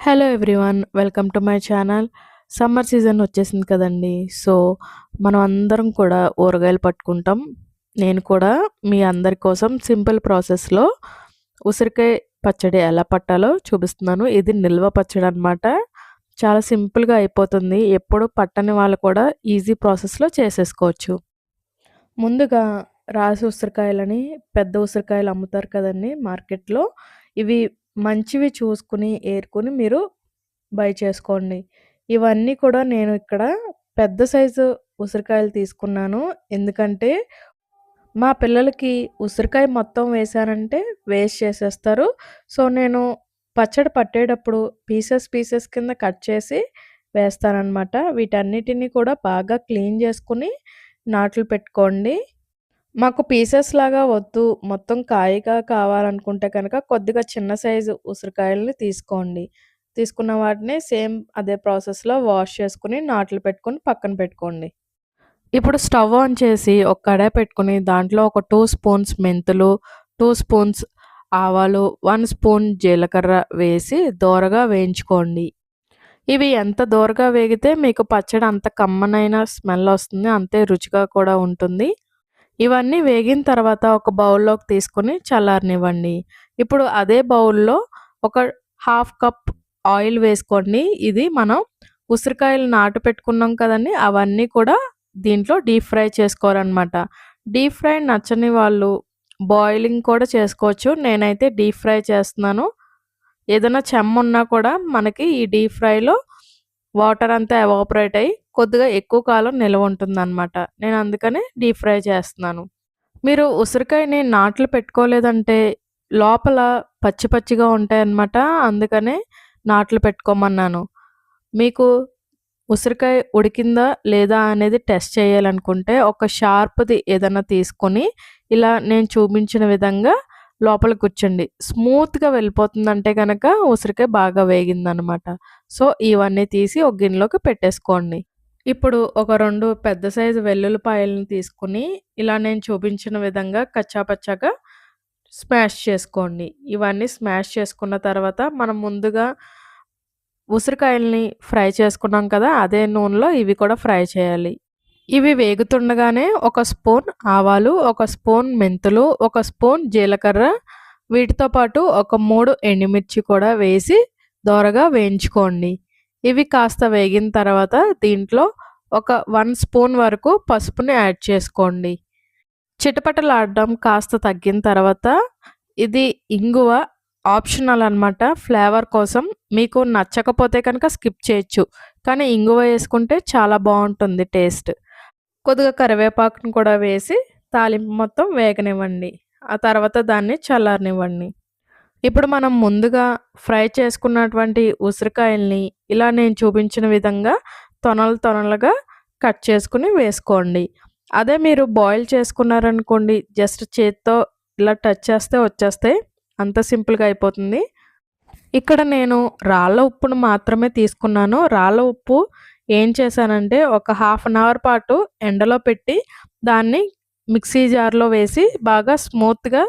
Hello everyone, welcome to my channel. Summer season వచ్చేసింది కదండి. So మనం అందరం కూడా ఊరగాయలు పట్టుకుంటాం. నేను కూడా మీ అందరి కోసం సింపుల్ ప్రాసెస్లో ఉసిరికాయ పచ్చడి ఎలా పట్టాలో చూపిస్తున్నాను. ఇది నిల్వ పచ్చడి అనమాట. చాలా సింపుల్గా అయిపోతుంది. ఎప్పుడు పట్టని వాళ్ళు కూడా ఈజీ ప్రాసెస్లో చేసేసుకోవచ్చు. ముందుగా రాసి ఉసిరికాయలని, పెద్ద ఉసిరికాయలు అమ్ముతారు కదండి మార్కెట్లో. ఇవి మంచివి చూసుకుని ఏరుకొని మీరు బై చేసుకోండి. ఇవన్నీ కూడా నేను ఇక్కడ పెద్ద సైజు ఉసిరికాయలు తీసుకున్నాను. ఎందుకంటే మా పిల్లలకి ఉసిరికాయ మొత్తం వేశానంటే వేస్ట్ చేసేస్తారు. సో నేను పచ్చడి పట్టేటప్పుడు పీసెస్ కింద కట్ చేసి వేస్తానన్నమాట. వీటన్నిటిని కూడా బాగా క్లీన్ చేసుకుని నాట్లు పెట్టుకోండి. మాకు పీసెస్ లాగా వద్దు, మొత్తం కాయగా కావాలనుకుంటే కనుక కొద్దిగా చిన్న సైజు ఉసిరికాయలని తీసుకోండి. తీసుకున్న వాటిని సేమ్ అదే ప్రాసెస్‌లో వాష్ చేసుకొని నాట్లు పెట్టుకొని పక్కన పెట్టుకోండి. ఇప్పుడు స్టవ్ ఆన్ చేసి ఒక కడాయి పెట్టుకొని దాంట్లో ఒక 2 స్పూన్స్ మెంతులు, 2 స్పూన్స్ ఆవాలు, 1 స్పూన్ జీలకర్ర వేసి దోరగా వేయించుకోండి. ఇవి ఎంత దోరగా వేగితే మీకు పచ్చడి అంత కమ్మనైన స్మెల్ వస్తుంది. అంతే రుచిగా కూడా ఉంటుంది. ఇవన్నీ వేగిన తర్వాత ఒక బౌల్లోకి తీసుకొని చల్లారనివ్వండి. ఇప్పుడు అదే బౌల్‌లో ఒక హాఫ్ కప్ ఆయిల్ వేసుకోండి. ఇది మనం ఉసిరికాయలు నాటు పెట్టుకున్నాం కదండీ! అవన్నీ కూడా దీంట్లో డీప్ ఫ్రై చేసుకోవాలనమాట. డీప్ ఫ్రై నచ్చని వాళ్ళు బాయిలింగ్ కూడా చేసుకోవచ్చు. నేనైతే డీప్ ఫ్రై చేస్తున్నాను. ఏదైనా చెమ్మున్నా కూడా మనకి ఈ డీప్ ఫ్రైలో వాటర్ అంతా ఎవాపరేట్ అయ్యి కొద్దిగా ఎక్కువ కాలం నిలవ ఉంటుందన్నమాట. నేను అందుకనే డీప్ ఫ్రై చేస్తున్నాను. మీరు ఉసిరికాయని నాట్లు పెట్టుకోలేదంటే లోపల పచ్చి పచ్చిగా ఉంటాయన్నమాట. అందుకనే నాట్లు పెట్టుకోమన్నాను. మీకు ఉసిరికాయ ఉడికిందా లేదా అనేది టెస్ట్ చేయాలనుకుంటే ఒక షార్ప్‌ది ఏదన్నా తీసుకొని ఇలా నేను చూపించిన విధంగా లోపల గుచ్చండి. స్మూత్‌గా వెళ్ళిపోతుందంటే గనక ఉసిరికాయ బాగా వేగిందనమాట. సో ఇవన్నీ తీసి ఒక గిన్నెలోకి పెట్టేసుకోండి. ఇప్పుడు ఒక 2 పెద్ద సైజు వెల్లుల్లిపాయలను తీసుకొని ఇలా నేను చూపించిన విధంగా కచ్చాపచ్చాగా స్మాష్ చేసుకోండి. ఇవన్నీ స్మాష్ చేసుకున్న తర్వాత మనం ముందుగా ఉసిరికాయల్ని ఫ్రై చేసుకున్నాం కదా! అదే నూనెలో ఇవి కూడా ఫ్రై చేయాలి. ఇవి వేగుతుండగానే ఒక స్పూన్ ఆవాలు, ఒక స్పూన్ మెంతులు, ఒక స్పూన్ జీలకర్ర, వీటితో పాటు ఒక 3 ఎండుమిర్చి కూడా వేసి దోరగా వేయించుకోండి. ఇవి కాస్త వేగిన తర్వాత దీంట్లో ఒక 1 స్పూన్ వరకు పసుపుని యాడ్ చేసుకోండి. చిటపటలాడడం కాస్త తగ్గిన తర్వాత ఇది ఇంగువ ఆప్షనల్ అనమాట. ఫ్లేవర్ కోసం మీకు నచ్చకపోతే కనుక స్కిప్ చేయొచ్చు. కానీ ఇంగువ వేసుకుంటే చాలా బావుంటుంది టేస్ట్. కొద్దిగా కరివేపాకును కూడా వేసి తాలింపు మొత్తం వేగనివ్వండి. ఆ తర్వాత దాన్ని చల్లారనివ్వండి. ఇప్పుడు మనం ముందుగా ఫ్రై చేసుకున్నటువంటి ఉసిరికాయల్ని ఇలా నేను చూపించిన విధంగా తొనలుగా కట్ చేసుకొని వేసుకోండి. అదే మీరు బాయిల్ చేసుకున్నారనుకోండి, జస్ట్ చేత్తో ఇలా టచ్ చేస్తే వచ్చేస్తాయి. అంత సింపుల్‌గా అయిపోతుంది. ఇక్కడ నేను రాళ్ళ ఉప్పును మాత్రమే తీసుకున్నాను. రాళ్ళ ఉప్పు ఏం చేశానంటే ఒక హాఫ్ అన్ అవర్ పాటు ఎండలో పెట్టి దాన్ని మిక్సీ జార్‌లో వేసి బాగా స్మూత్‌గా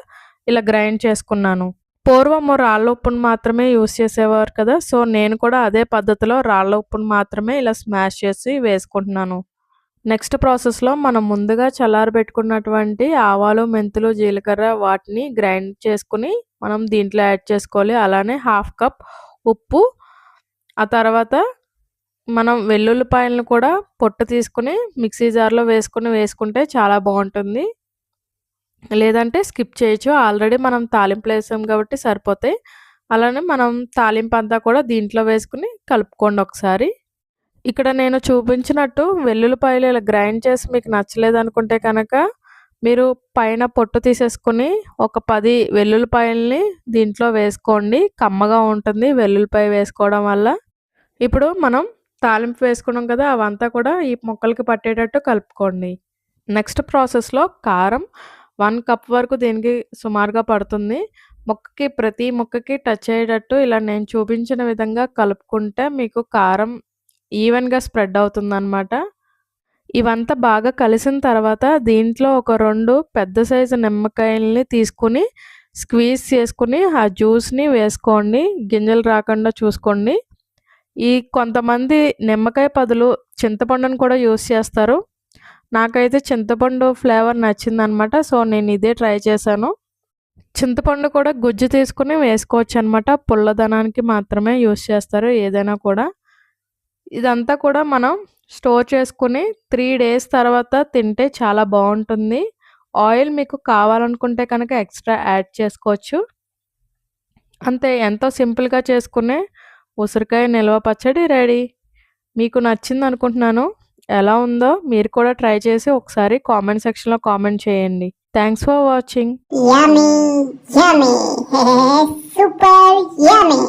ఇలా గ్రైండ్ చేసుకున్నాను. పూర్వము రాళ్ళ ఉప్పును మాత్రమే యూజ్ చేసేవారు కదా! సో నేను కూడా అదే పద్ధతిలో రాళ్ళ ఉప్పును మాత్రమే ఇలా స్మాష్ చేసి వేసుకుంటున్నాను. నెక్స్ట్ ప్రాసెస్‌లో మనం ముందుగా చల్లారబెట్టుకున్నటువంటి ఆవాలు, మెంతులు, జీలకర్ర వాటిని గ్రైండ్ చేసుకొని మనం దీంట్లో యాడ్ చేసుకోవాలి. అలానే హాఫ్ కప్ ఉప్పు, ఆ తర్వాత మనం వెల్లుల్లిపాయలను కూడా పొట్టు తీసుకొని మిక్సీ జార్‌లో వేసుకుంటే చాలా బావుంటుంది. లేదంటే స్కిప్ చేయొచ్చు. ఆల్రెడీ మనం తాలింపులో ఏసాం కాబట్టి సరిపోతాయి. అలానే మనం తాలింపంతా కూడా దీంట్లో వేసుకొని కలుపుకోండి ఒకసారి. ఇక్కడ నేను చూపించినట్టు వెల్లుల్లిపాయలు ఇలా గ్రైండ్ చేసి మీకు నచ్చలేదనుకుంటే కనుక మీరు పైన పొట్టు తీసేసుకొని ఒక 10 వెల్లుల్లిపాయల్ని దీంట్లో వేసుకోండి. కమ్మగా ఉంటుంది వెల్లుల్లిపాయ వేసుకోవడం వల్ల. ఇప్పుడు మనం తాలింపు వేసుకున్నాం కదా! అవంతా కూడా ఈ ముక్కలకి పట్టేటట్టు కలుపుకోండి. నెక్స్ట్ ప్రాసెస్‌లో కారం 1 కప్ వరకు దీనికి సుమారుగా పడుతుంది. ప్రతి ముక్కకి టచ్ అయ్యేటట్టు ఇలా నేను చూపించిన విధంగా కలుపుకుంటే మీకు కారం ఈవెన్‌గా స్ప్రెడ్ అవుతుందనమాట. ఇవంతా బాగా కలిసిన తర్వాత దీంట్లో ఒక 2 పెద్ద సైజు నిమ్మకాయల్ని తీసుకొని స్క్వీజ్ చేసుకుని ఆ జ్యూస్ని వేసుకోండి, గింజలు రాకుండా చూసుకోండి. కొంతమంది నిమ్మకాయ బదులు చింతపండును కూడా యూస్ చేస్తారు. నాకైతే చింతపండు ఫ్లేవర్ నచ్చిందనమాట. సో నేను ఇదే ట్రై చేశాను. చింతపండు కూడా గుజ్జు తీసుకుని వేసుకోవచ్చు అనమాట. పుల్లదనానికి మాత్రమే యూస్ చేస్తారు ఏదైనా కూడా. ఇదంతా కూడా మనం స్టోర్ చేసుకుని 3 డేస్ తర్వాత తింటే చాలా బాగుంటుంది. ఆయిల్ మీకు కావాలనుకుంటే కనుక ఎక్స్ట్రా యాడ్ చేసుకోవచ్చు. అంతే, ఎంతో సింపుల్గా చేసుకునే ఉసిరికాయ నిల్వ పచ్చడి రెడీ. మీకు నచ్చింది అనుకుంటున్నాను. ఎలా ఉందో మీరు కూడా ట్రై చేసి ఒకసారి కామెంట్ సెక్షన్లో కామెంట్ చేయండి. Thanks for watching. Yummy, yummy, super yummy.